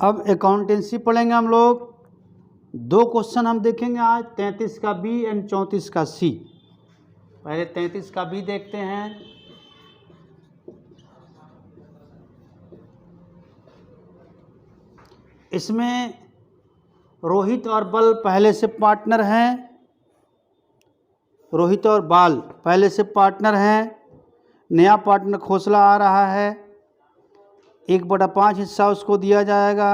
अब अकाउंटेंसी पढ़ेंगे हम लोग। 2 क्वेश्चन हम देखेंगे आज, 33 का बी एंड 34 का सी। पहले 33 का बी देखते हैं। इसमें रोहित और बल पहले से पार्टनर हैं। रोहित और बाल पहले से पार्टनर हैं। नया पार्टनर खोसला आ रहा है। 1/5 हिस्सा उसको दिया जाएगा।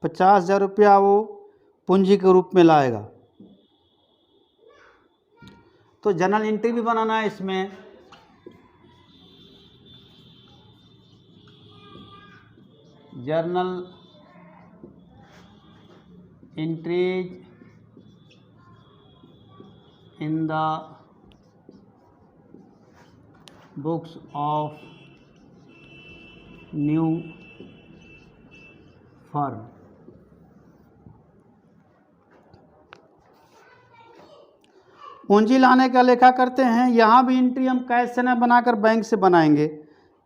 50,000 रुपया वो पूंजी के रूप में लाएगा। तो जर्नल एंट्री भी बनाना है इसमें। Journal entries in the books of new firm. पूंजी लाने का लेखा करते हैं। यहाँ भी एंट्री हम कैश से न बनाकर बैंक से बनाएंगे,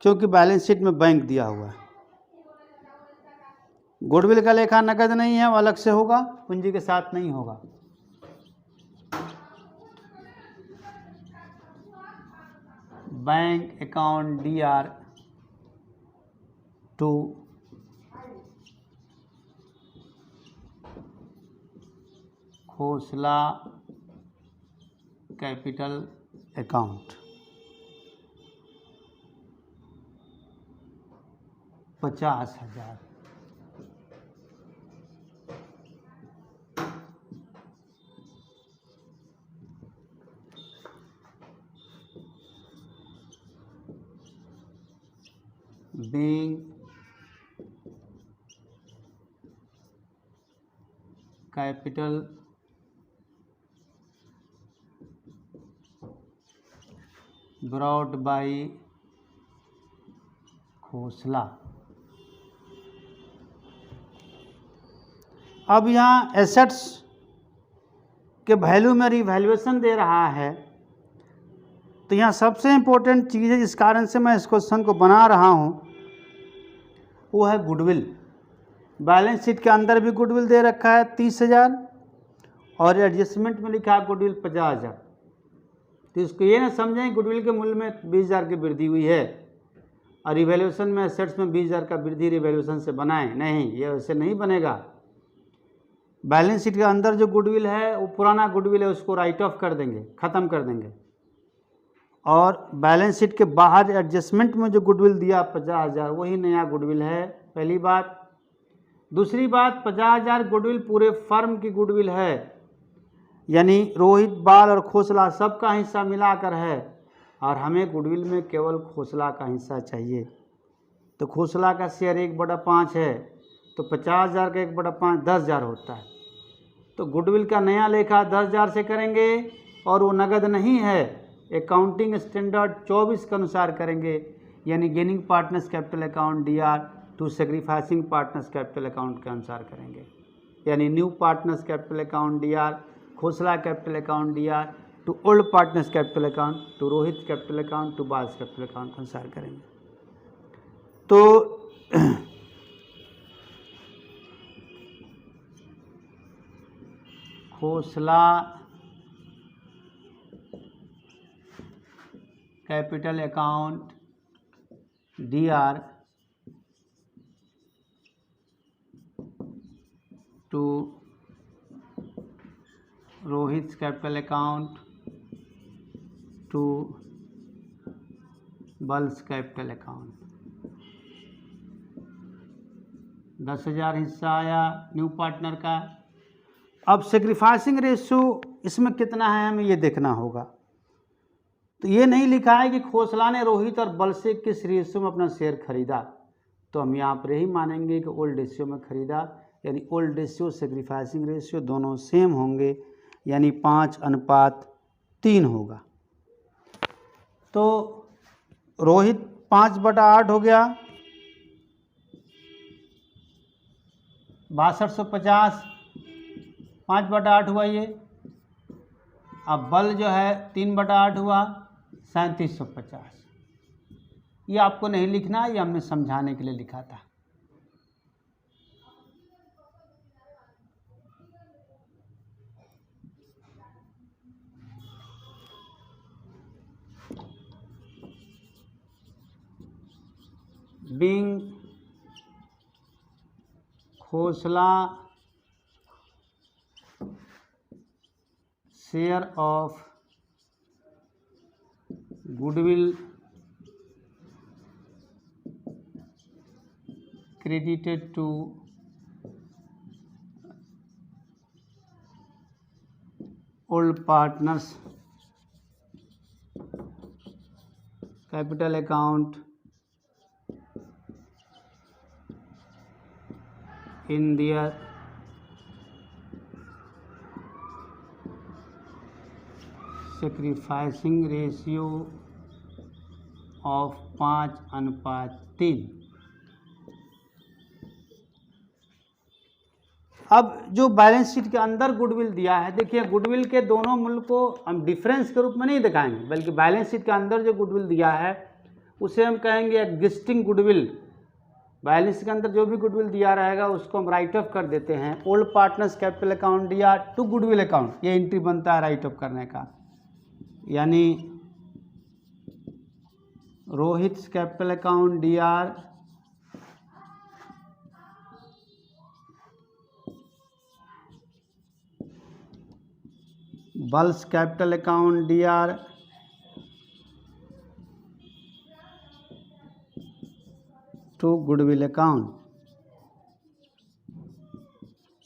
क्योंकि बैलेंस शीट में बैंक दिया हुआ है। गुडविल का लेखा नकद नहीं है, वो अलग से होगा, पूंजी के साथ नहीं होगा। Bank account DR to Khosla capital account 50,000। being capital brought by Khosla. अब यहाँ एसेट्स के वैल्यू में रिवैल्यूएशन दे रहा है। तो यहाँ सबसे इम्पोर्टेंट चीज़ है, जिस कारण से मैं इस क्वेश्चन को बना रहा हूँ, वो है गुडविल। बैलेंस शीट के अंदर भी गुडविल दे रखा है 30,000 और एडजस्टमेंट में लिखा है गुडविल 50,000। तो इसको ये ना समझें गुडविल के मूल्य में 20,000 की वृद्धि हुई है और रिवैल्यूएशन में एसेट्स में 20,000 का वृद्धि रिवैल्यूएशन से बनाएं, नहीं, ये वैसे नहीं बनेगा। बैलेंस शीट के अंदर जो गुडविल है वो पुराना गुडविल है, उसको राइट ऑफ कर देंगे, ख़त्म कर देंगे। और बैलेंस शीट के बाहर एडजस्टमेंट में जो गुडविल दिया 50,000, वही नया गुडविल है, पहली बात। दूसरी बात, 50,000 गुडविल पूरे फर्म की गुडविल है, यानी रोहित, बाल और खोसला सबका हिस्सा मिलाकर है, और हमें गुडविल में केवल खोसला का हिस्सा चाहिए। तो खोसला का शेयर 1/5 है, तो 50,000 का 1/5 10,000 होता है। तो गुडविल का नया लेखा 10,000 से करेंगे और वो नगद नहीं है, अकाउंटिंग स्टैंडर्ड 24 के अनुसार करेंगे, यानी gaining partners capital account DR to sacrificing partners capital account के अनुसार करेंगे। यानी new partners capital account DR, Khosla capital account DR to old partners capital account, to Rohit capital account, to Bal's capital account के अनुसार करेंगे। तो Khosla capital account DR to Rohit capital account to balls capital account. 10,000 हिस्सा आया न्यू पार्टनर का। अब sacrificing ratio इसमें कितना है हमें ये देखना होगा। तो ये नहीं लिखा है कि खोसला ने रोहित और बल से किस रेशियो में अपना शेयर खरीदा, तो हम यहाँ पर यही मानेंगे कि ओल्ड रेशियो में खरीदा, यानी ओल्ड रेशियो सेक्रीफाइसिंग रेशियो दोनों सेम होंगे, यानी 5:3 होगा। तो रोहित 5/8 हो गया, 6250, 5/8 हुआ ये। अब बल जो है 3/8 हुआ, 3750। ये आपको नहीं लिखना, ये हमने समझाने के लिए लिखा था। Being Khosla share of goodwill credited to old partners capital account in their sacrificing ratio of 5:3। अब जो बैलेंस शीट के अंदर गुडविल दिया है, देखिए गुडविल के दोनों मूल्य को हम डिफरेंस के रूप में नहीं दिखाएंगे, बल्कि बैलेंस शीट के अंदर जो गुडविल दिया है उसे हम कहेंगे एग्जिस्टिंग गुडविल। बैलेंस शीट के अंदर जो भी गुडविल दिया रहेगा उसको हम राइट ऑफ कर देते हैं। ओल्ड पार्टनर्स कैपिटल अकाउंट या टू गुडविल अकाउंट, ये एंट्री बनता है राइट ऑफ करने का, यानी रोहित कैपिटल अकाउंट DR, बल्स capital account DR, to goodwill account.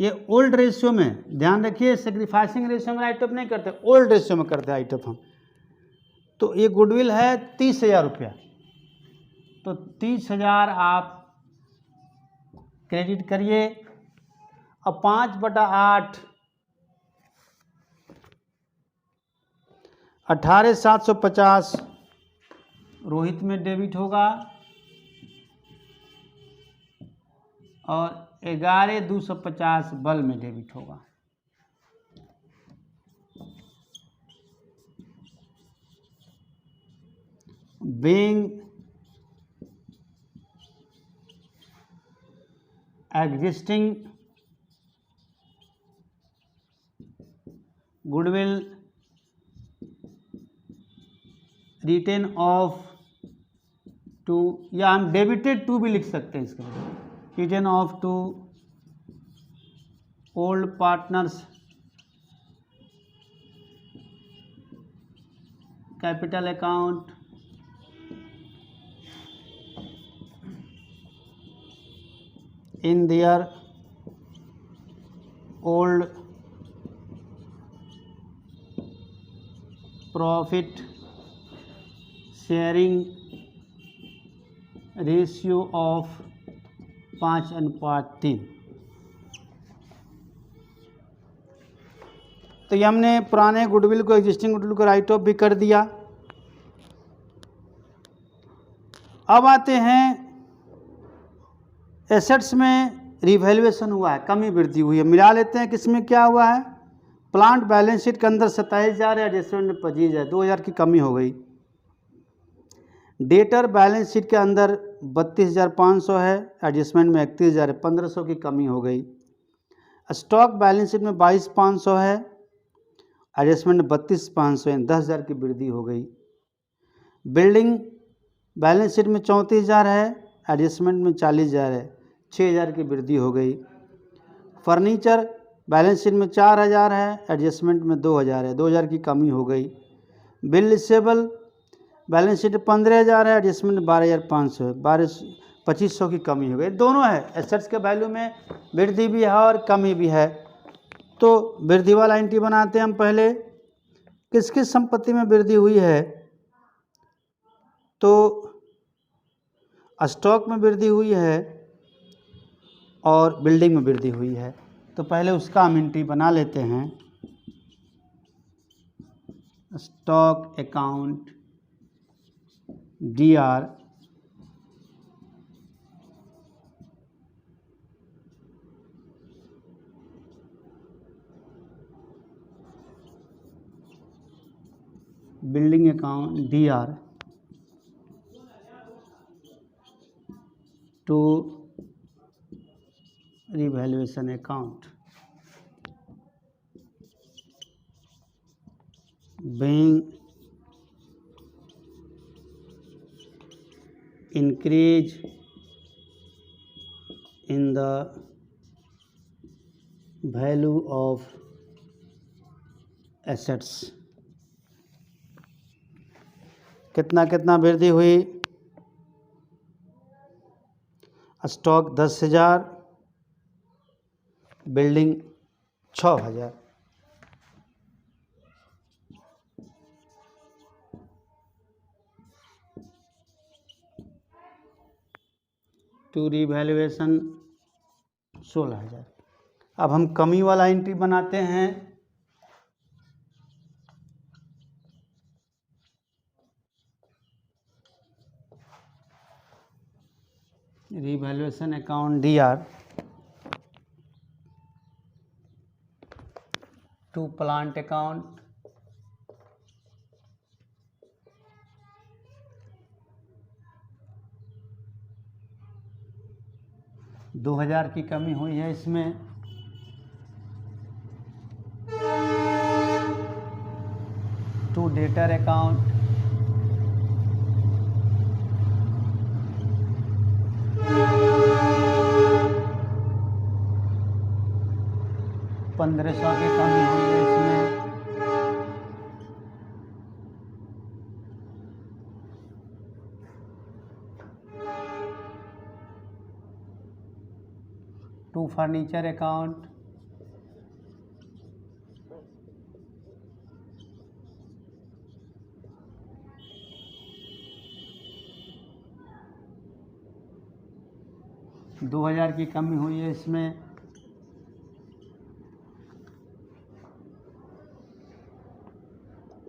ये ओल्ड रेशियो में ध्यान रखिए, सेक्रीफाइसिंग रेशियो में राइट ऑफ नहीं करते, ओल्ड रेशियो में करते राइट ऑफ हम। तो ये गुडविल है 30,000 रुपया, तो 30,000 आप क्रेडिट करिए। अब 5/8 18,750 रोहित में डेबिट होगा और 11,250 बल में डेबिट होगा। Being existing goodwill written off to, या हम डेबिटेड टू भी लिख सकते हैं इसके बजाय, written off to old partners capital account in their old profit sharing ratio of 5:3। तो ये हमने पुराने गुडविल को, एग्जिस्टिंग गुडविल को राइट ऑफ भी कर दिया। अब आते हैं एसेट्स में रिवैल्यूएशन हुआ है, कमी वृद्धि हुई है, मिला लेते हैं किसमें क्या हुआ है। प्लांट बैलेंस शीट के अंदर 27,000 है, एडजस्टमेंट में 25,000, 2,000 की कमी हो गई। डेटर बैलेंस शीट के अंदर 32,500 है, एडजस्टमेंट में 31,000 है, 1,500 की कमी हो गई। स्टॉक बैलेंस शीट में 22,500 है, एडजस्टमेंट में 32,500 है, 10,000 की वृद्धि हो गई। बिल्डिंग बैलेंस शीट में 34,000 है, एडजस्टमेंट में 40,000 है, 6,000 की वृद्धि हो गई। फर्नीचर बैलेंस शीट में 4,000 है, एडजस्टमेंट में 2,000 है, 2,000 की कमी हो गई। बिल रिसेबल बैलेंस शीट 15,000 है, एडजस्टमेंट 12,500 है, 2,500 की कमी हो गई। दोनों है, एसेट्स के वैल्यू में वृद्धि भी है और कमी भी है। तो वृद्धि वाला एंट्री बनाते हैं हम पहले। किस किस संपत्ति में वृद्धि हुई है, तो स्टॉक में वृद्धि हुई है और बिल्डिंग में वृद्धि हुई है। तो पहले उसका हम एंट्री बना लेते हैं। Stock account DR, building account DR to revaluation account. being increase in the value of assets। कितना कितना वृद्धि हुई? Stock 10,000, building 6,000। To revaluation 16,000। अब हम कमी वाला एंट्री बनाते हैं। Revaluation account DR to plant account, $2,000 की कमी हुई है इसमें। टू डेटर अकाउंट, $1,500 की कमी हुई है इसमें। टू फर्नीचर अकाउंट, $2,000 की कमी हुई है इसमें।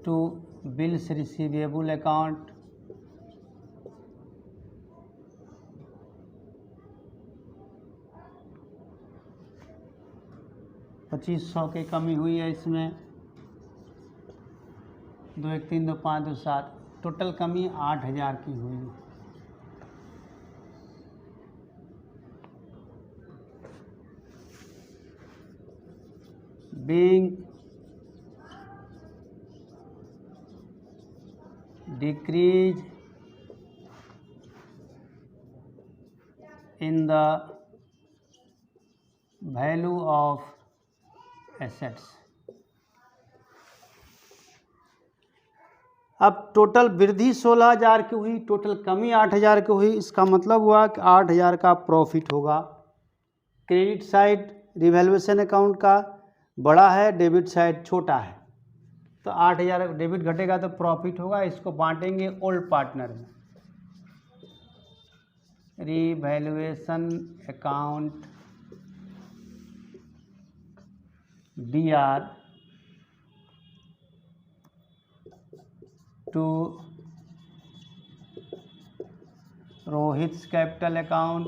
टू बिल्स रिसीवेबल अकाउंट, $2,500 की कमी हुई है इसमें। 2 1 3 2 5 2 7, टोटल कमी 8,000 की हुई। being decrease in the value of assets। अब टोटल वृद्धि 16,000 की हुई, टोटल कमी 8,000 की हुई। इसका मतलब हुआ कि 8,000 का प्रॉफिट होगा। क्रेडिट साइड रिवैल्यूएशन अकाउंट का बड़ा है, डेबिट साइड छोटा है, तो 8,000 डेबिट घटेगा तो प्रॉफिट होगा। इसको बांटेंगे ओल्ड पार्टनर में। Revaluation account DR to Rohit's capital account,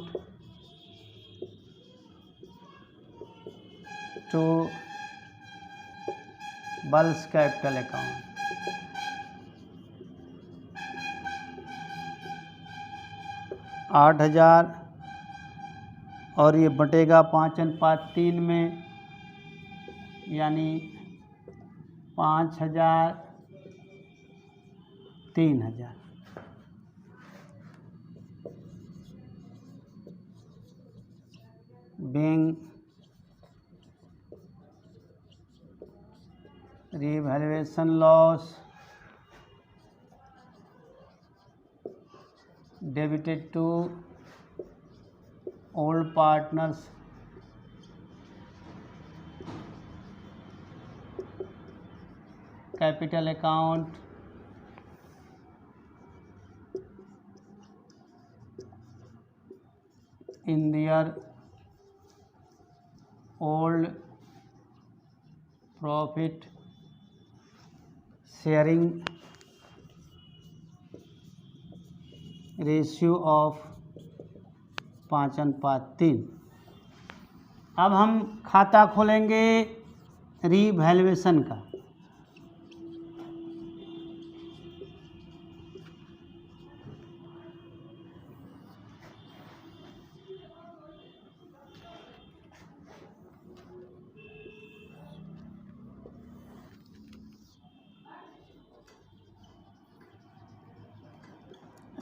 to balls capital account. $8,000 और ये बटेगा 5/3 में, यानी 5,000 3,000। being revaluation loss debited to old partners capital account, in their old profit sharing ratio of 5/3। अब हम खाता खोलेंगे रीवैल्यूएशन का।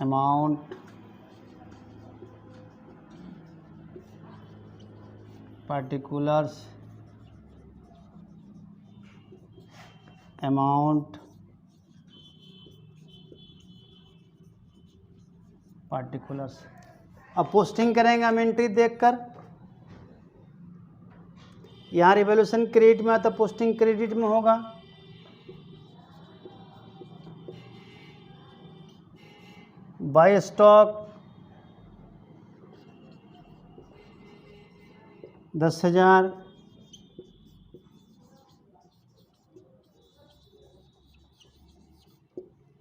Amount particulars amount particulars। अब पोस्टिंग करेंगे हम एंट्री देखकर। यहाँ रिवोल्यूशन क्रेडिट में आता, पोस्टिंग क्रेडिट में होगा। By stock 10,000,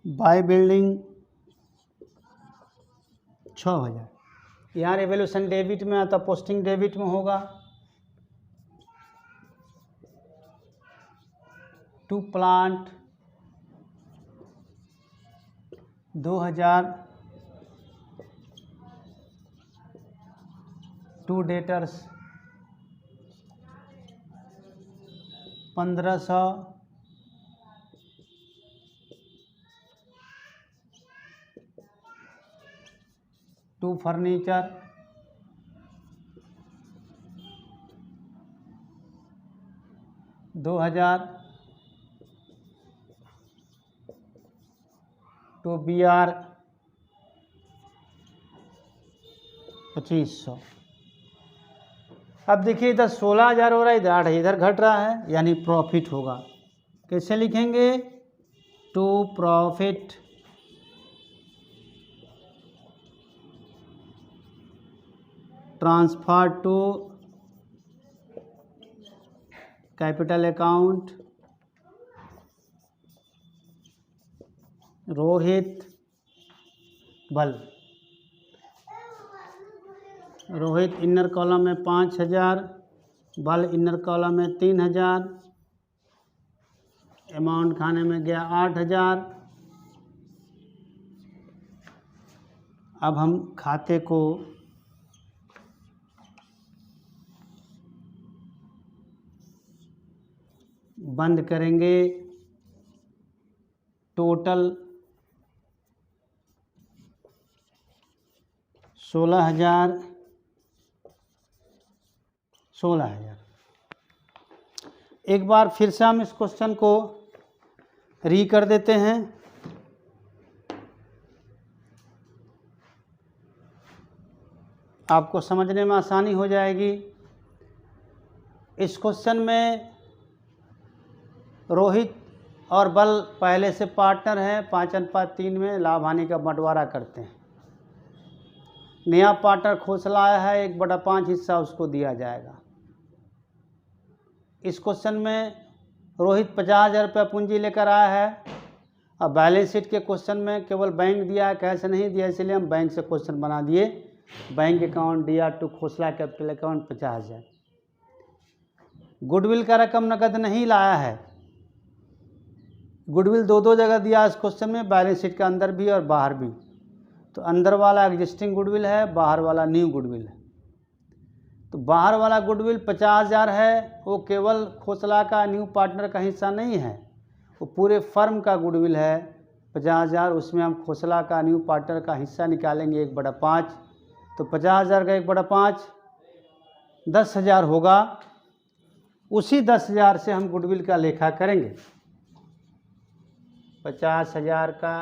by building 6,000। यहाँ रिवोल्यूशन डेबिट में आता, पोस्टिंग डेबिट में होगा। To plant 2,000, to debtors 1,500, to furniture 2,000, to BR 2,500। अब देखिए इधर 16,000 हो रहा है, इधर 8,000, इधर घट रहा है, यानी प्रॉफिट होगा। कैसे लिखेंगे? To profit transfer to capital account Rohit बल्ब। रोहित इनर कॉलम में 5,000, बल्ब इनर कॉलम में 3,000, अमाउंट खाने में गया 8,000। अब हम खाते को बंद करेंगे। टोटल 16,000। एक बार फिर से हम इस क्वेश्चन को री कर देते हैं। आपको समझने में आसानी हो जाएगी। इस क्वेश्चन में रोहित और बल पहले से पार्टनर हैं, 5:3 में लाभ हानि का बंटवारा करते हैं। नया पार्टनर खोसला आया है, 1/5 हिस्सा उसको दिया जाएगा। इस क्वेश्चन में रोहित 50,000 रुपये पूंजी लेकर आया है। अब बैलेंस शीट के क्वेश्चन में केवल बैंक दिया है, कैश नहीं दिया, इसलिए हम बैंक से क्वेश्चन बना दिए। बैंक अकाउंट दिया to Khosla capital account 50,000। Goodwill का रकम नकद नहीं लाया है। गुडविल दो जगह दिया इस क्वेश्चन में, बैलेंस शीट के अंदर भी और बाहर भी। तो अंदर वाला एग्जिस्टिंग गुडविल है, बाहर वाला न्यू गुडविल है। तो बाहर वाला गुडविल 50,000 है, वो केवल खोसला का न्यू पार्टनर का हिस्सा नहीं है, वो पूरे फर्म का गुडविल है 50,000। उसमें हम खोसला का न्यू पार्टनर का हिस्सा निकालेंगे 1/5। तो 50,000 का 1/5 10,000 होगा। उसी 10,000 से हम गुडविल का लेखा करेंगे। 50,000 का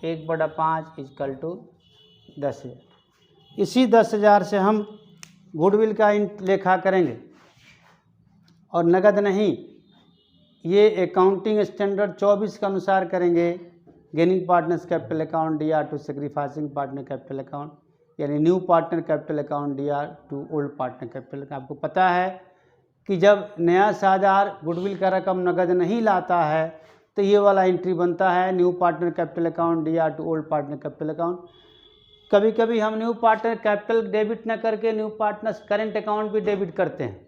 1/5 इक्वल टू 10,000। इसी 10,000 से हम गुडविल का लेखा करेंगे और नगद नहीं। ये अकाउंटिंग स्टैंडर्ड 24 के अनुसार करेंगे। Gaining partners capital account DR to sacrificing partner capital account, यानी new partner capital account DR to old partner capital account. आपको पता है कि जब नया साझेदार गुडविल का रकम नगद नहीं लाता है तो ये वाला एंट्री बनता है, new partner capital account DR to old partner capital account. कभी कभी हम न्यू पार्टनर कैपिटल डेबिट न करके न्यू पार्टनर्स करेंट अकाउंट भी डेबिट करते हैं।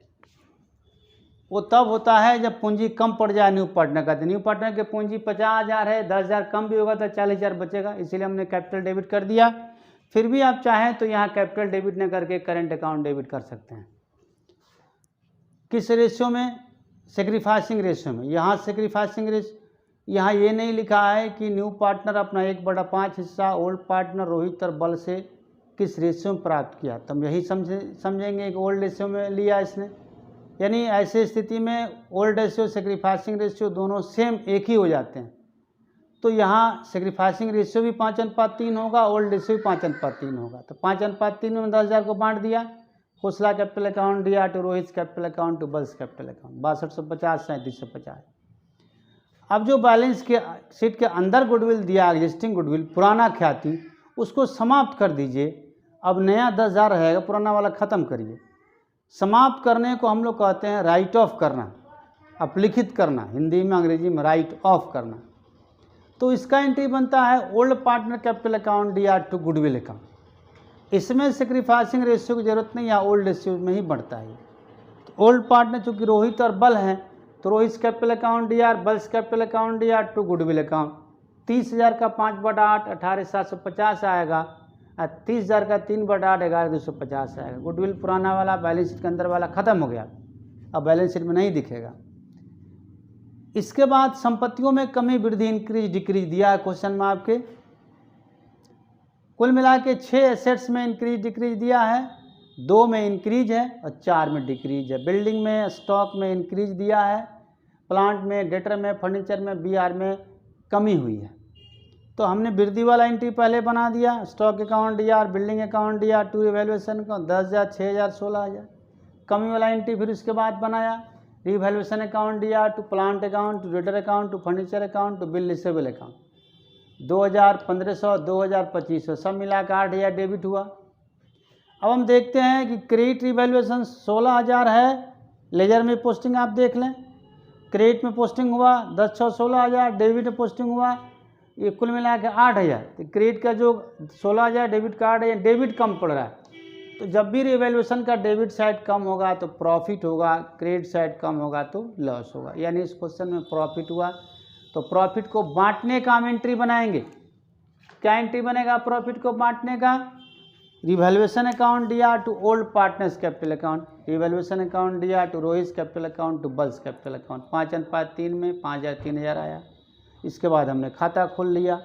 वो तब होता है जब पूंजी कम पड़ जाए न्यू पार्टनर का। तो न्यू पार्टनर की पूंजी 50,000 है, 10,000 कम भी होगा तो 40,000 बचेगा, इसीलिए हमने कैपिटल डेबिट कर दिया। फिर भी आप चाहें तो यहाँ कैपिटल डेबिट न करके करेंट अकाउंट डेबिट कर सकते हैं। किस रेशियो में? सेक्रीफाइसिंग रेशियो में। यहाँ सेक्रीफाइसिंग रेशियो, यहाँ ये नहीं लिखा है कि न्यू पार्टनर अपना 1/5 हिस्सा ओल्ड पार्टनर रोहित और बल से किस रेशियो में प्राप्त किया, तो हम यही समझेंगे कि ओल्ड रेशियो में लिया इसने, यानी ऐसे स्थिति में ओल्ड रेशियो सेक्रीफाइसिंग रेशियो दोनों सेम एक ही हो जाते हैं। तो यहाँ सेक्रीफाइसिंग रेशियो भी 5:3 होगा, ओल्ड रेशियो भी 5:3 होगा। तो 5:3 में 10,000 को बांट दिया, खोसला कैपिटल अकाउंट दिया to Rohit capital account to balls capital account, 6250 3750। अब जो बैलेंस के शीट के अंदर गुडविल दिया, एग्जिस्टिंग गुडविल पुराना ख्याति, उसको समाप्त कर दीजिए। अब नया 10,000 रहेगा, पुराना वाला ख़त्म करिए। समाप्त करने को हम लोग कहते हैं राइट ऑफ करना, अपलिखित करना, हिंदी में अंग्रेजी में राइट ऑफ करना। तो इसका एंट्री बनता है ओल्ड पार्टनर कैपिटल अकाउंट दिया टू गुडविल अकाउंट। इसमें सेक्रीफाइसिंग रेशियो की जरूरत नहीं, या ओल्ड रेशियो में ही बढ़ता है। तो ओल्ड पार्टनर चूँकि रोहित और बल हैं, तो रोहित कैपिटल अकाउंट दिया, बल्स कैपिटल अकाउंट दिया टू गुडविल अकाउंट। 30,000 का 5/8 18,750 आएगा, और 30,000 का 3/8 11,250 आएगा। गुडविल पुराना वाला बैलेंस शीट के अंदर वाला ख़त्म हो गया, अब बैलेंस शीट में नहीं दिखेगा। इसके बाद संपत्तियों में कमी वृद्धि इंक्रीज डिक्रीज दिया है क्वेश्चन में आपके। कुल मिला के 6 एसेट्स में इंक्रीज डिक्रीज दिया है, 2 में इंक्रीज है और 4 में डिक्रीज है। बिल्डिंग में स्टॉक में इंक्रीज दिया है, प्लांट में, डेटर में, फर्नीचर में, बीआर में कमी हुई है। तो हमने वृद्धि वाला एंट्री पहले बना दिया, स्टॉक अकाउंट दिया और बिल्डिंग अकाउंट दिया टू रिवैल्यूएशन का 10,000 6,000 16,000। कमी वाला एंट्री फिर उसके बाद बनाया, रिवैल्यूएशन अकाउंट दिया to plant account to debtor account to furniture account to bill receivable account. 2,000 1,500 2,000 2,500 सब मिला कर 8,000 डेबिट हुआ। अब हम देखते हैं कि क्रेडिट रिवैल्यूएशन 16,000 है, लेजर में पोस्टिंग आप देख लें, क्रेडिट में पोस्टिंग हुआ 10 16,000, डेबिट में पोस्टिंग हुआ, ये कुल मिला के 8,000। तो क्रेडिट का जो 16,000, डेबिट का 8,000, डेबिट कम पड़ रहा है। तो जब भी रिवैल्यूएशन का डेबिट साइड कम होगा तो प्रॉफिट होगा, क्रेडिट साइड कम होगा तो लॉस होगा। यानी इस क्वेश्चन में प्रॉफिट हुआ, तो प्रॉफिट को बांटने का हम एंट्री बनाएंगे। क्या एंट्री बनेगा प्रॉफिट को बांटने का? रिवैल्यूएशन अकाउंट दिया to old partners capital account, revaluation account दिया to Rohit capital account to balls capital account. 5:3 में 5,000 3,000 आया। इसके बाद हमने खाता खोल लिया,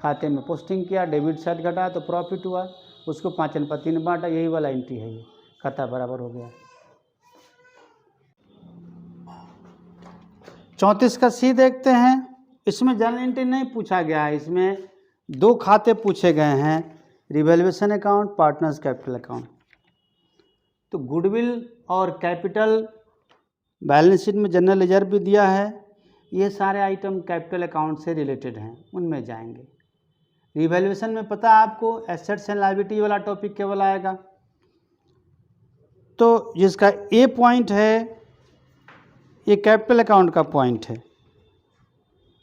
खाते में पोस्टिंग किया, डेबिट साइड घटा तो प्रॉफिट हुआ, उसको 5/3 बांटा, यही वाला एंट्री है, ये खाता बराबर हो गया। 34 का सी देखते हैं। इसमें जनरल एंट्री नहीं पूछा गया है, इसमें 2 खाते पूछे गए हैं, revaluation account, partners capital account. तो गुडविल और कैपिटल बैलेंस शीट में जनरल लेजर भी दिया है, ये सारे आइटम कैपिटल अकाउंट से रिलेटेड हैं, उनमें जाएंगे। रिवैल्यूएशन में पता है आपको एसेट्स एंड लायबिलिटी वाला टॉपिक केवल आएगा। तो जिसका ए पॉइंट है ये कैपिटल अकाउंट का पॉइंट है,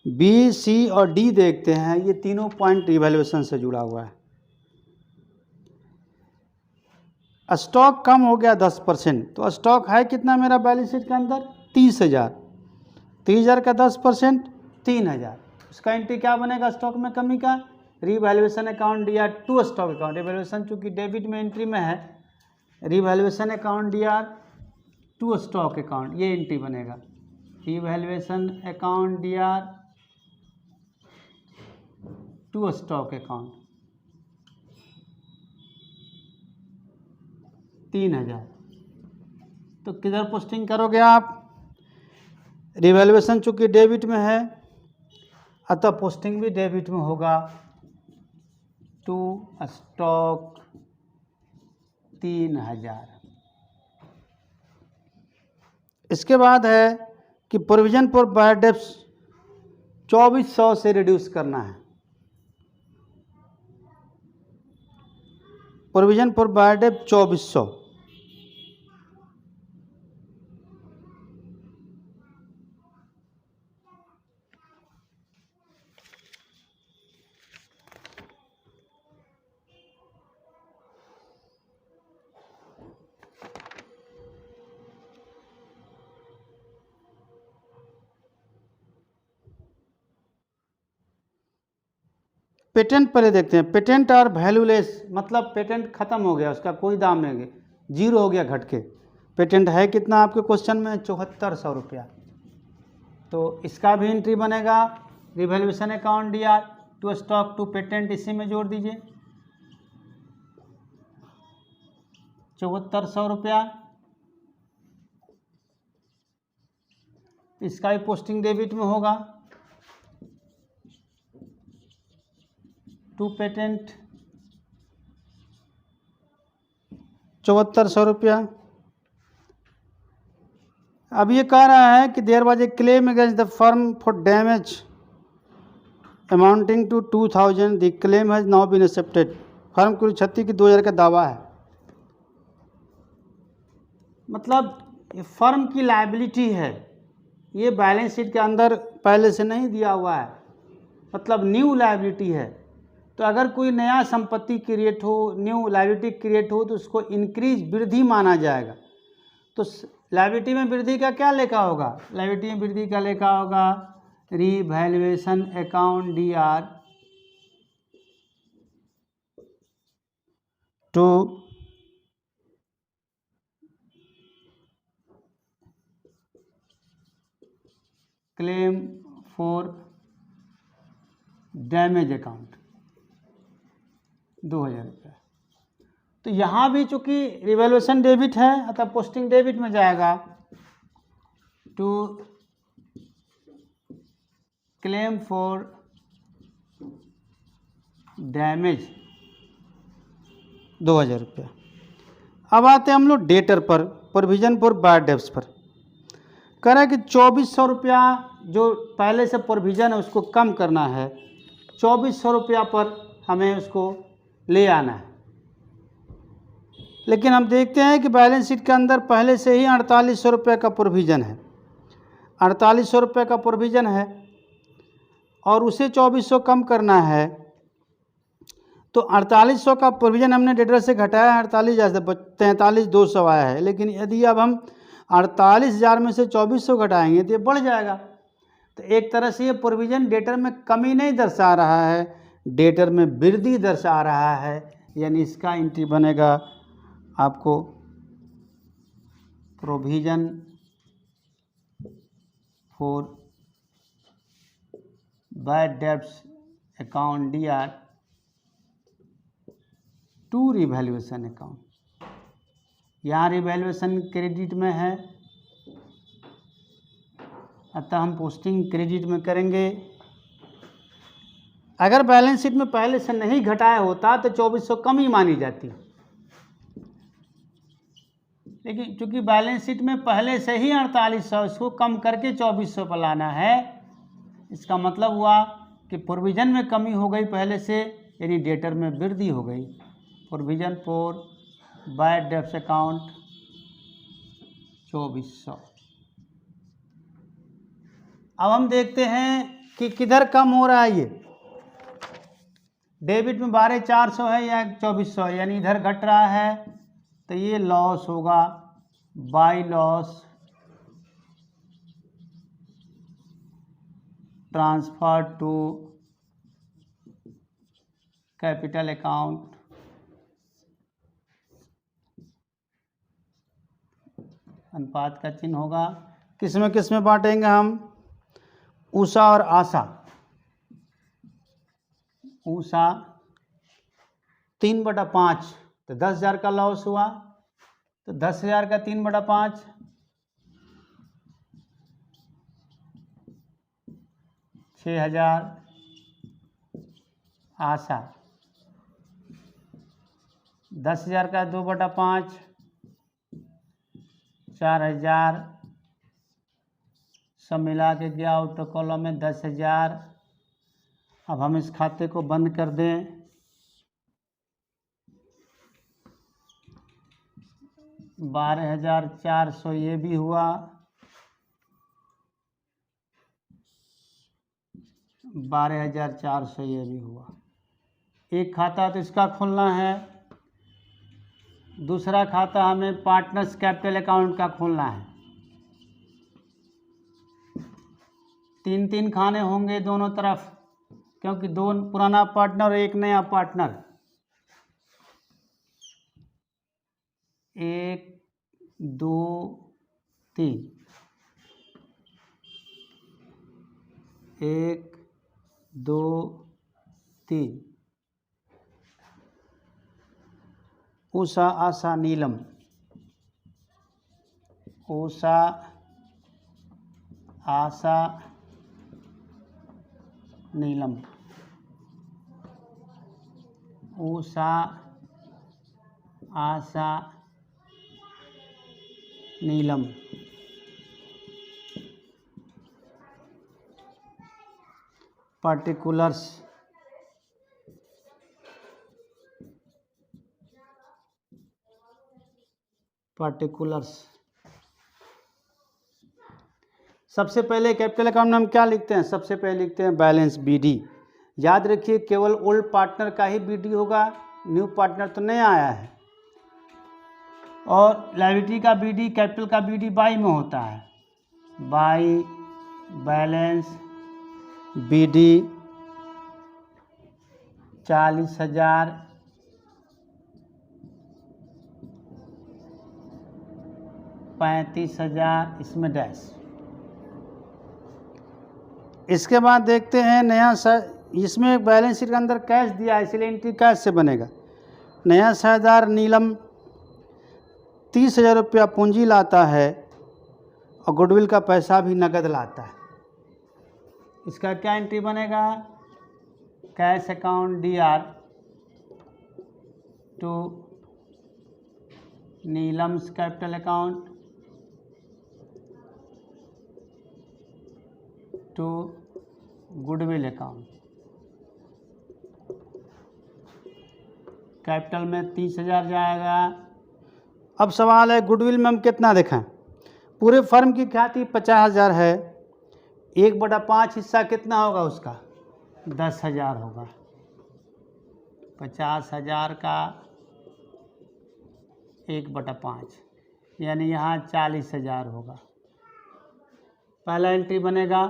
बी सी और डी देखते हैं, ये तीनों पॉइंट रिवैल्यूएशन से जुड़ा हुआ है। स्टॉक कम हो गया 10%, तो स्टॉक है कितना मेरा बैलेंस शीट के अंदर? 30,000। 30,000 का 10% 3,000। उसका एंट्री क्या बनेगा स्टॉक में कमी का? रिवैल्यूएशन अकाउंट दिया टू स्टॉक अकाउंट, रिवैल्यूएशन चूँकि डेबिट में एंट्री में है, रिवैल्यूएशन अकाउंट दिया टू स्टॉक अकाउंट, ये एंट्री बनेगा। रिवैल्यूएशन अकाउंट दिया टू स्टॉक अकाउंट 3,000। तो किधर पोस्टिंग करोगे आप? रिवैल्यूएशन चूँकि डेबिट में है, अतः पोस्टिंग भी डेबिट में होगा, टू स्टॉक 3,000। इसके बाद है कि प्रोविजन फॉर बैड डेब्ट्स 2,400 से रिड्यूस करना है। प्रोविजन फॉर बैड डेब्ट 2,400। पेटेंट पहले देखते हैं। पेटेंट और वैल्यूलेस, मतलब पेटेंट खत्म हो गया, उसका कोई दाम नहीं, 0 हो गया घट के। पेटेंट है कितना आपके क्वेश्चन में? 7,400 रुपया। तो इसका भी एंट्री बनेगा। रिवैल्यूएशन अकाउंट दिया टू स्टॉक टू पेटेंट, इसी में जोड़ दीजिए। ₹7400, इसका भी पोस्टिंग डेबिट में होगा। To patent ₹7400। अब ये कह रहा है कि there was a claim against the firm for damage amounting to 2000, the claim has now been accepted. Firm की क्षति की 2000 का दावा है। मतलब ये फर्म की लायबिलिटी है, ये बैलेंस शीट के अंदर पहले से नहीं दिया हुआ है, मतलब न्यू लायबिलिटी है। तो अगर कोई नया संपत्ति क्रिएट हो, न्यू लायबिलिटी क्रिएट हो, तो उसको इंक्रीज वृद्धि माना जाएगा। तो लायबिलिटी में वृद्धि का क्या लेखा होगा? लायबिलिटी में वृद्धि का लेखा होगा revaluation account DR to claim for damage account 2000 रुपये। तो यहाँ भी चूंकि रिवैल्यूएशन डेबिट है अतः पोस्टिंग डेबिट में जाएगा टू क्लेम फॉर डैमेज 2000 रुपया। अब आते हैं हम लोग डेटर पर, प्रोविजन फॉर बैड डेब्ट्स पर। कह रहा है कि 2400 रुपया जो पहले से प्रोविजन है उसको कम करना है, 2400 रुपया पर हमें उसको ले आना है। लेकिन हम देखते हैं कि बैलेंस शीट के अंदर पहले से ही 4800 रुपये का प्रोविज़न है, 4800 रुपये का प्रोविज़न है और उसे 2400 कम करना है। तो 4800 का प्रोविज़न हमने डेटर से घटाया, 43,200 आया है। लेकिन यदि अब हम 48,000 में से 2400 घटाएंगे तो ये बढ़ जाएगा। तो एक तरह से ये प्रोविज़न डेटर में कमी नहीं दर्शा रहा है, डेटर में वृद्धि दर्शा रहा है। यानी इसका एंट्री बनेगा आपको provision for bad debts account DR to revaluation account. यहाँ रिवैल्यूएशन क्रेडिट में है अतः हम पोस्टिंग क्रेडिट में करेंगे। अगर बैलेंस शीट में पहले से नहीं घटाया होता तो 2400 कम ही मानी जाती, लेकिन चूंकि बैलेंस शीट में पहले से ही 4800, इसको कम करके 2400 पर लाना है। इसका मतलब हुआ कि प्रोविज़न में कमी हो गई पहले से, यानी डेटर में वृद्धि हो गई। Provision for bad debts account 2400। अब हम देखते हैं कि किधर कम हो रहा है। ये डेबिट में 12,400 है या 2400 है, यानी इधर घट रहा है। तो ये लॉस होगा by loss transfer to capital account. अनुपात का चिन्ह होगा। किस में बांटेंगे हम? ऊषा और आशा। ऊषा 3/5, तो 10,000 का लॉस हुआ। तो 10,000 का 3/5 6,000। आशा 10,000 का 2/5 4,000। सब मिला के गया आउटर कॉलम में 10,000। अब हम इस खाते को बंद कर दें। 12,400 ये भी हुआ, 12,400 ये भी हुआ। एक खाता तो इसका खोलना है, दूसरा खाता हमें पार्टनर्स कैपिटल अकाउंट का खोलना है। 3-3 खाने होंगे दोनों तरफ, क्योंकि 2 पुराना पार्टनर और 1 नया partner. 1 2 3, 1 2 3। Usha Asha Neelam, Usha Asha Neelam, Usha Asha Neelam. Particulars, particulars. सबसे पहले कैपिटल अकाउंट में हम क्या लिखते हैं? सबसे पहले लिखते हैं बैलेंस BD। याद रखिए केवल ओल्ड पार्टनर का ही BD होगा, न्यू पार्टनर तो नहीं आया है। और लायबिलिटी का BD, कैपिटल का BD बाई में होता है, बाई बैलेंस BD 40,000 35,000 इसमें डैश। इसके बाद देखते हैं नया इसमें बैलेंस शीट के अंदर कैश दिया है इसलिए एंट्री कैश से बनेगा। नया साझेदार नीलम 30,000 रुपया पूंजी लाता है और गुडविल का पैसा भी नकद लाता है। इसका क्या एंट्री बनेगा? Cash account DR to Neelam's capital account to goodwill account. Capital में 30,000 जाएगा। अब सवाल है गुडविल में हम कितना दिखाएं? पूरे फर्म की ख्याति 50,000 है, 1/5 हिस्सा कितना होगा उसका? 10,000 होगा। 50,000 का 1/5 यानी यहाँ 40,000 होगा। पहला एंट्री बनेगा।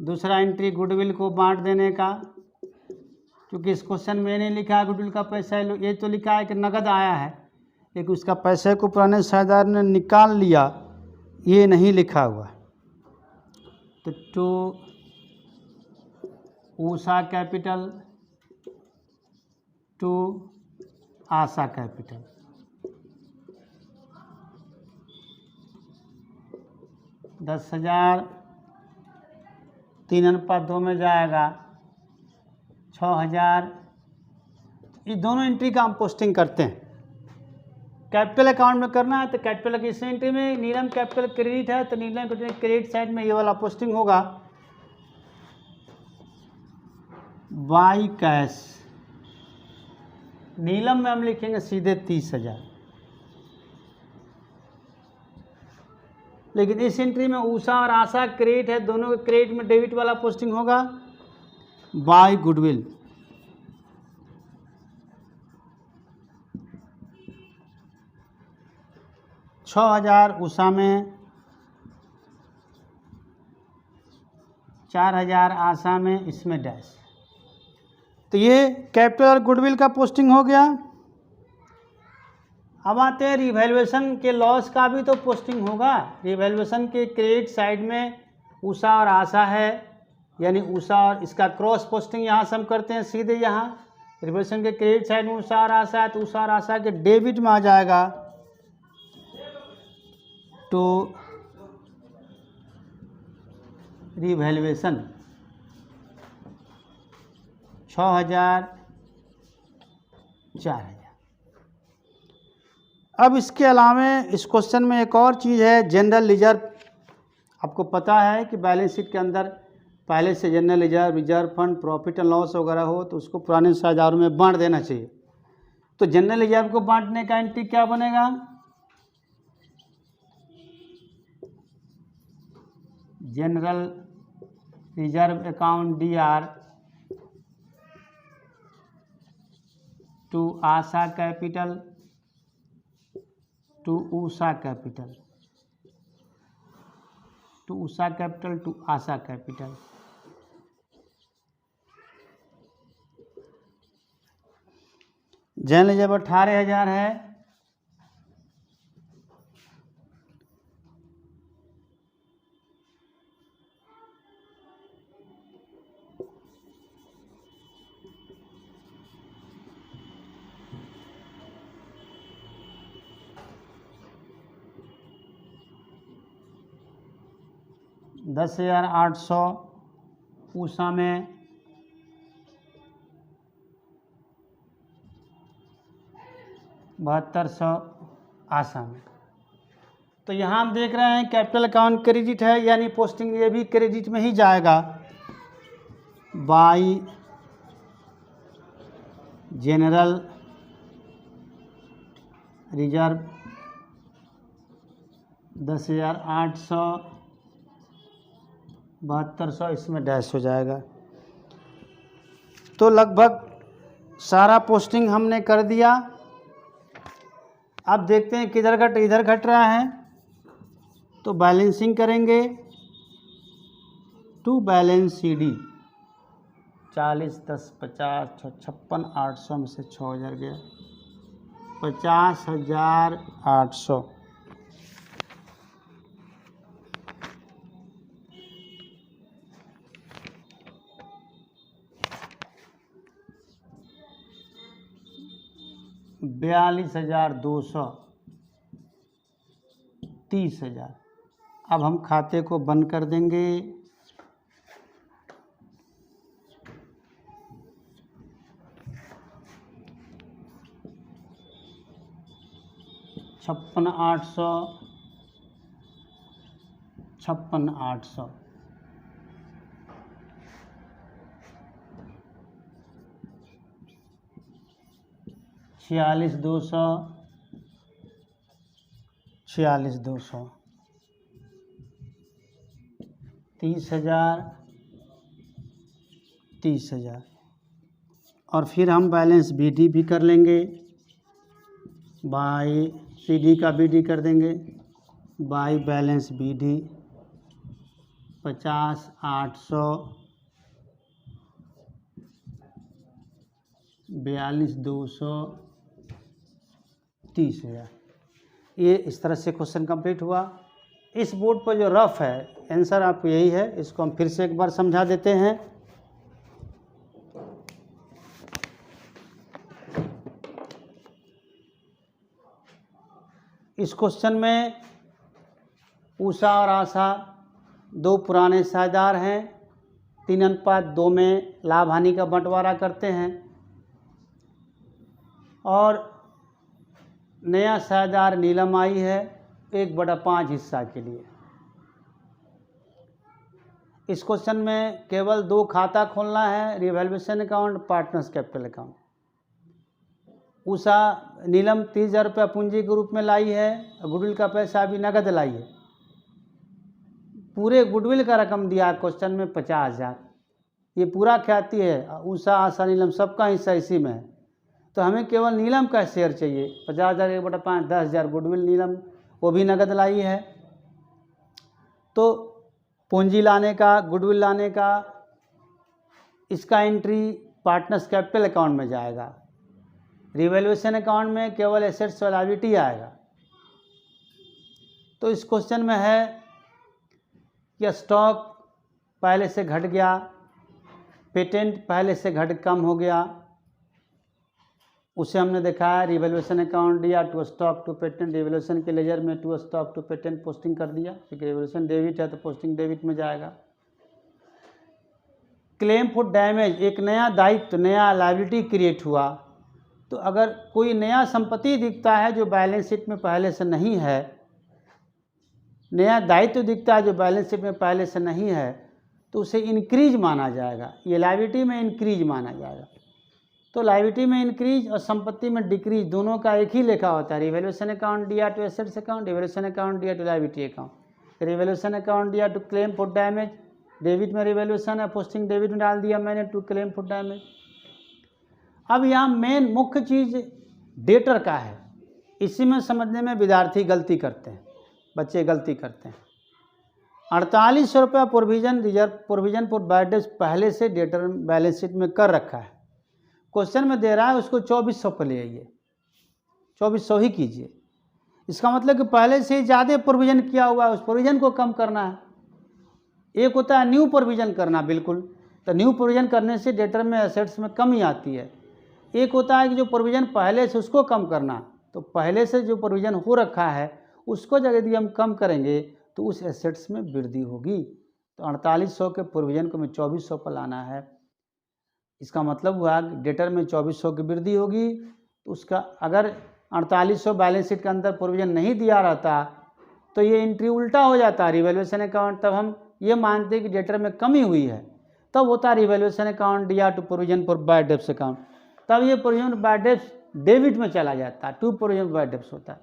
दूसरा एंट्री गुडविल को बांट देने का, क्योंकि इस क्वेश्चन में नहीं लिखा है गुडविल का पैसा, ये तो लिखा है कि नगद आया है, लेकिन उसका पैसे को पुराने साझेदार ने निकाल लिया, ये नहीं लिखा हुआ। तो to Usha capital to Asha capital. दस 10,000 3:2 में जाएगा 6,000। ये दोनों एंट्री का हम पोस्टिंग करते हैं। कैपिटल अकाउंट में करना है तो कैपिटल की इस एंट्री में नीलम कैपिटल क्रेडिट है तो नीलम क्रेडिट साइड में ये वाला पोस्टिंग होगा। बाई कैश नीलम में हम लिखेंगे सीधे 30,000, लेकिन इस एंट्री में उषा और आशा क्रेडिट है, दोनों के क्रेडिट में डेबिट वाला पोस्टिंग होगा। बाय गुडविल 6,000 उषा में, 4,000 आशा में, इसमें डैश। तो ये कैपिटल और गुडविल का पोस्टिंग हो गया। अब आते हैं रिवैल्यूएशन के लॉस का भी तो पोस्टिंग होगा। रिवैल्यूएशन के क्रेडिट साइड में उषा और आशा है, यानी उषा और इसका क्रॉस पोस्टिंग यहाँ से हम करते हैं सीधे। यहाँ रिवैल्यूएशन के क्रेडिट साइड में उषा और आशा है तो उषा और आशा के डेबिट में आ जाएगा तो रिवैल्यूएशन 6,000 4,000। अब इसके अलावा इस क्वेश्चन में एक और चीज़ है, जनरल रिजर्व। आपको पता है कि बैलेंस शीट के अंदर पहले से general reserve, reserve fund, profit and loss वगैरह हो तो उसको पुराने साझेदारों में बांट देना चाहिए। तो जनरल रिजर्व को बांटने का एंट्री क्या बनेगा? General reserve account DR to Asha capital to Usha capital, to Usha capital to Asha capital. General reserve 18,000 है, 10,800 पूसा में 7200 आशा में। तो यहाँ हम देख रहे हैं कैपिटल अकाउंट क्रेडिट है, यानी पोस्टिंग ये भी क्रेडिट में ही जाएगा। बाई जनरल रिजर्व 10,800 7200 इसमें डैश हो जाएगा। तो लगभग सारा पोस्टिंग हमने कर दिया। अब देखते हैं किधर घट इधर घट रहा है, तो बैलेंसिंग करेंगे। टू बैलेंस CD 40 10 50 56 800 में से 6,000 गया, 50,800। $42,200 30,000। अब हम खाते को बंद कर देंगे। छप्पन आठ सौ 46,200 30,000 30,000। और फिर हम बैलेंस BD भी कर लेंगे, बाई CD का BD कर देंगे, बाई बैलेंस BD 50,800 42,200 30,000। ये इस तरह से क्वेश्चन कंप्लीट हुआ। इस बोर्ड पर जो रफ है आंसर आपको यही है, इसको हम फिर से एक बार समझा देते हैं। इस क्वेश्चन में उषा और आशा दो पुराने साझेदार हैं, 3:2 में लाभ हानि का बंटवारा करते हैं और नया साझेदार नीलम आई है 1/5 हिस्सा के लिए। इस क्वेश्चन में केवल 2 खाता खोलना है, revaluation account, partners capital account. Usha Neelam 30,000 रुपया पूंजी के रूप में लाई है, गुडविल का पैसा भी नगद लाई है। पूरे गुडविल का रकम दिया क्वेश्चन में 50,000। ये पूरा ख्याति है, उषा आशा नीलम सबका हिस्सा इसी में है। तो हमें केवल नीलम का शेयर चाहिए। 50,000 1/5 10,000 गुडविल नीलम वो भी नगद लाई है। तो पूंजी लाने का, गुडविल लाने का, इसका एंट्री पार्टनर्स कैपिटल अकाउंट में जाएगा। रिवैल्यूएशन अकाउंट में केवल एसेट्स और लायबिलिटी आएगा। तो इस क्वेश्चन में है कि स्टॉक पहले से घट गया, पेटेंट पहले से घट कम हो गया, उसे हमने देखा है रिवैल्यूएशन अकाउंट दिया to stock to patent, revaluation के लेजर में to stock to patent posting कर दिया, क्योंकि रिवैल्यूएशन डेबिट है तो पोस्टिंग डेबिट में जाएगा। क्लेम फॉर डैमेज, एक नया दायित्व, नया लायबिलिटी क्रिएट हुआ। तो अगर कोई नया संपत्ति दिखता है जो बैलेंस शीट में पहले से नहीं है, नया दायित्व दिखता है जो बैलेंस शीट में पहले से नहीं है, तो उसे इंक्रीज माना जाएगा। ये लायबिलिटी में इंक्रीज माना जाएगा। तो लायबिलिटी में इंक्रीज और संपत्ति में डिक्रीज दोनों का एक ही लेखा होता है। रिवैल्यूएशन अकाउंट दिया to assets account, revaluation account दिया to liability account. Revaluation account दिया to claim for damage, debit में रिवैल्यूएशन है, पोस्टिंग डेबिट में डाल दिया मैंने टू क्लेम फॉर डैमेज। अब यहाँ मेन मुख्य चीज़ डेटर का है। इसी में समझने में विद्यार्थी गलती करते हैं, बच्चे गलती करते हैं। 4800 रुपया provision reserve, provision for bad debts पहले से डेटर बैलेंस शीट में कर रखा है। क्वेश्चन में दे रहा है उसको 2400 पर ले आइए, 2400 ही कीजिए। इसका मतलब कि पहले से ही ज़्यादा प्रोविजन किया हुआ है, उस प्रोविजन को कम करना है। एक होता है न्यू प्रोविजन करना, बिल्कुल, तो न्यू प्रोविजन करने से डेटर में एसेट्स में कमी आती है। एक होता है कि जो प्रोविजन पहले से उसको कम करना, तो पहले से जो प्रोविजन हो रखा है उसको यदि हम कम करेंगे तो उस एसेट्स में वृद्धि होगी। तो 4800 के प्रोविजन को मैं 2400 पर लाना है। इसका मतलब हुआ कि डेटर में 2400 की वृद्धि होगी, तो उसका अगर 4800 बैलेंस शीट के अंदर प्रोविजन नहीं दिया रहता तो ये एंट्री उल्टा हो जाता रिवैल्यूएशन अकाउंट। तब हम ये मानते कि डेटर में कमी हुई है, तब होता रिवैल्यूएशन अकाउंट या to provision for bad debts account. तब ये प्रोविजन बैड डेब्ट्स डेबिट में चला जाता है, टू प्रोविजन बैड डेब्ट्स होता है।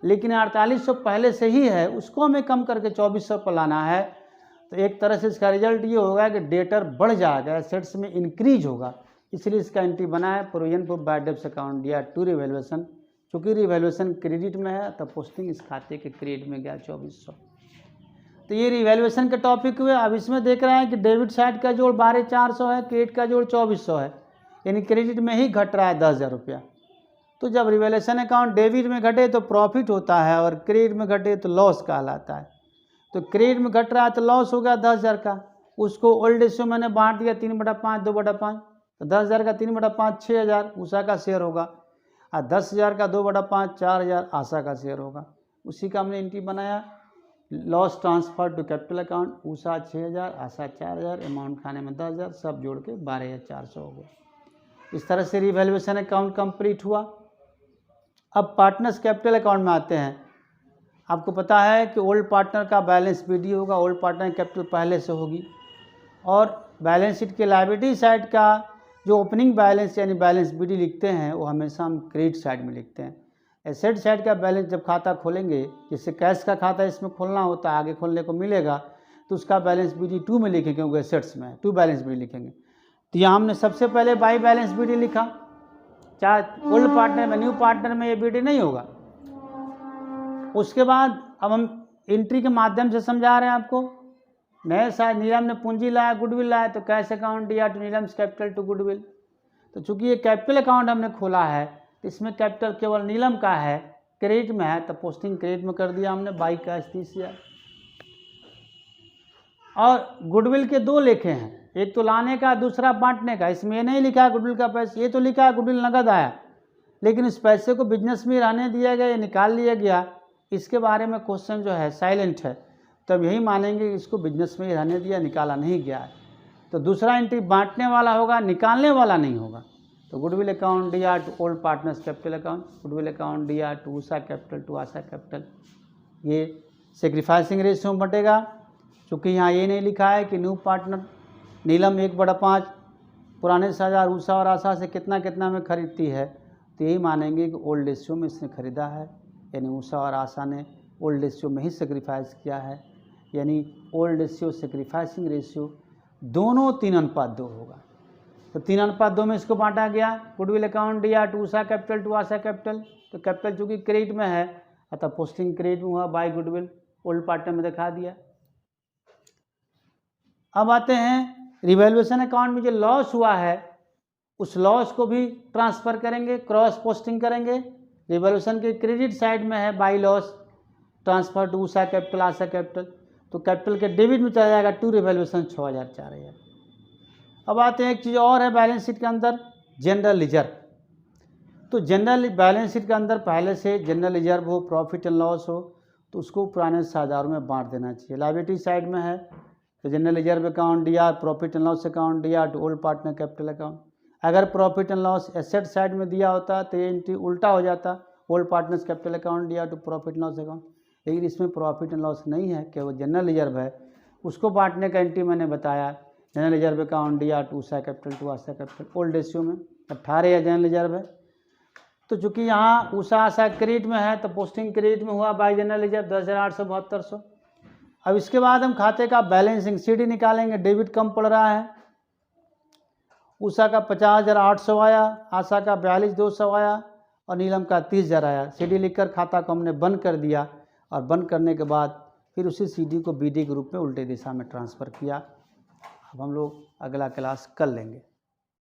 लेकिन 4800 पहले से ही है, उसको हमें कम करके 2400 पर लाना है। तो एक तरह से इसका रिजल्ट ये होगा कि डेटर बढ़ जाएगा, एसेट्स में इंक्रीज होगा, इसलिए इसका एंट्री बना है provision for bad debts account या टू रिवैल्यूएशन। चूँकि रिवैल्यूएशन क्रेडिट में है तब पोस्टिंग इस खाते के क्रेडिट में गया 2400। तो ये रिवैल्यूएशन के टॉपिक हुए। अब इसमें देख रहे हैं कि डेबिट साइड का जोड़ 12400 है, क्रेडिट का जोड़ 2400 है, यानी क्रेडिट में ही घट रहा है 10,000 रुपया। तो जब रिवैल्यूएशन अकाउंट डेबिट में घटे तो प्रॉफिट होता है और क्रेडिट में घटे तो लॉस कहलाता है। तो क्रेडिट में घट रहा है तो लॉस हो गया 10,000 का, उसको ओल्ड रेशियो मैंने बांट दिया 3/5 2/5, तो 10,000 का 3/5 6,000 उषा का शेयर होगा, और 10,000 का 2/5 4,000 आशा का शेयर होगा। उसी का हमने एंट्री बनाया, loss transfer to capital account, Usha 6,000 Asha 4,000, amount खाने में 10,000, सब जोड़ के 12,400 हो गया। इस तरह से रिवैल्यूएशन अकाउंट कंप्लीट हुआ। अब पार्टनर्स कैपिटल अकाउंट में आते हैं। आपको पता है कि ओल्ड पार्टनर का बैलेंस बीडी होगा, ओल्ड पार्टनर कैपिटल पहले से होगी, और बैलेंस शीट के लायबिलिटी साइड का जो ओपनिंग बैलेंस यानी बैलेंस बीडी लिखते हैं वो हमेशा हम क्रेडिट साइड में लिखते हैं। एसेट साइड का बैलेंस जब खाता खोलेंगे, जैसे कैश का खाता इसमें खोलना होता है, आगे खोलने को मिलेगा, तो उसका बैलेंस बीडी 2 में लिखेंगे, क्योंकि एसेट्स में है 2 बैलेंस बीडी लिखेंगे। तो यहाँ हमने सबसे पहले बाई बैलेंस बीडी लिखा, चाहे ओल्ड पार्टनर में न्यू पार्टनर में ये बीडी नहीं होगा। उसके बाद अब हम एंट्री के माध्यम से समझा रहे हैं आपको। नए साइड नीलम ने पूंजी लाया, गुडविल लाया, तो कैश अकाउंट दिया to Neelam's capital to goodwill. तो चूंकि ये कैपिटल अकाउंट हमने खोला है तो इसमें कैपिटल केवल नीलम का है, क्रेडिट में है, तो पोस्टिंग क्रेडिट में कर दिया हमने, बाई कैश 30,000। और गुडविल के 2 लेखे हैं, एक तो लाने का, दूसरा बांटने का। इसमें ये नहीं लिखा है गुडविल का पैसा, ये तो लिखा है गुडविल नगद आया, लेकिन उस पैसे को बिजनेस में रहने दिया गया या निकाल लिया गया, इसके बारे में क्वेश्चन जो है साइलेंट है। तब यही मानेंगे कि इसको बिजनेस में ही रहने दिया, निकाला नहीं गया है। तो दूसरा एंट्री बांटने वाला होगा, निकालने वाला नहीं होगा। तो गुडविल अकाउंट दिया to old partners capital account, goodwill account दिया to Usha capital to Asha capital. ये सेक्रीफाइसिंग रेशियो में बटेगा, चूँकि यहाँ ये नहीं लिखा है कि न्यू पार्टनर नीलम 1/5 पुराने 1000 उषा और आशा से कितना कितना में खरीदती है, तो यही मानेंगे कि ओल्ड रेशियो में इसने खरीदा है, यानी उषा और आशा ने ओल्ड रेशियो में ही सेक्रीफाइस किया है, यानी ओल्ड रेशियो सेक्रीफाइसिंग रेशियो दोनों 3:2 होगा। तो 3:2 में इसको बांटा गया। गुडविल अकाउंट दिया to Usha capital to Asha capital, तो कैपिटल चूँकि क्रेडिट में है अतः पोस्टिंग क्रेडिट में हुआ, बाय गुडविल ओल्ड पार्टनर में दिखा दिया। अब आते हैं रिवैल्यूएशन अकाउंट में जो लॉस हुआ है उस लॉस को भी ट्रांसफ़र करेंगे, क्रॉस पोस्टिंग करेंगे। रिवैल्यूएशन के क्रेडिट साइड में है by loss transfer to Usha capital Asha capital, तो कैपिटल के डेबिट में चला जाएगा टू रिवैल्यूएशन 6,000 4,000। अब आते हैं एक चीज़ और है बैलेंस शीट के अंदर, जनरल रिजर्व। तो जनरल बैलेंस शीट के अंदर पहले से जनरल रिजर्व हो, प्रॉफिट एंड लॉस हो, तो उसको पुराने 1000 में बांट देना चाहिए। लायबिलिटी साइड में है तो जनरल रिजर्व अकाउंट दिया, प्रॉफिट एंड लॉस अकाउंट दिया to old partner capital account. अगर profit and loss asset side में दिया होता तो ये एंट्री उल्टा हो जाता, ओल्ड पार्टनर्स कैपिटल अकाउंट दिया to profit and loss account. लेकिन इसमें प्रॉफिट एंड लॉस नहीं है, केवल जनरल रिजर्व है, उसको बांटने का एंट्री मैंने बताया। जनरल रिजर्व अकाउंट दिया to Usha capital to Asha capital, old ratio में 18,000 जनरल रिजर्व है। तो चूँकि यहाँ उषा आशा क्रेडिट में है तो पोस्टिंग क्रेडिट में हुआ बाई जनरल रिजर्व 10,800 अब इसके बाद हम खाते का बैलेंसिंग सीडी निकालेंगे। डेबिट कम पड़ रहा है, उषा का 50,800 आया, आशा का 42,200 आया और नीलम का 30,000 आया। सीडी लिखकर खाता को हमने बंद कर दिया और बंद करने के बाद फिर उसी सीडी को बीडी के रूप में उल्टे दिशा में ट्रांसफ़र किया। अब हम लोग अगला क्लास कर लेंगे।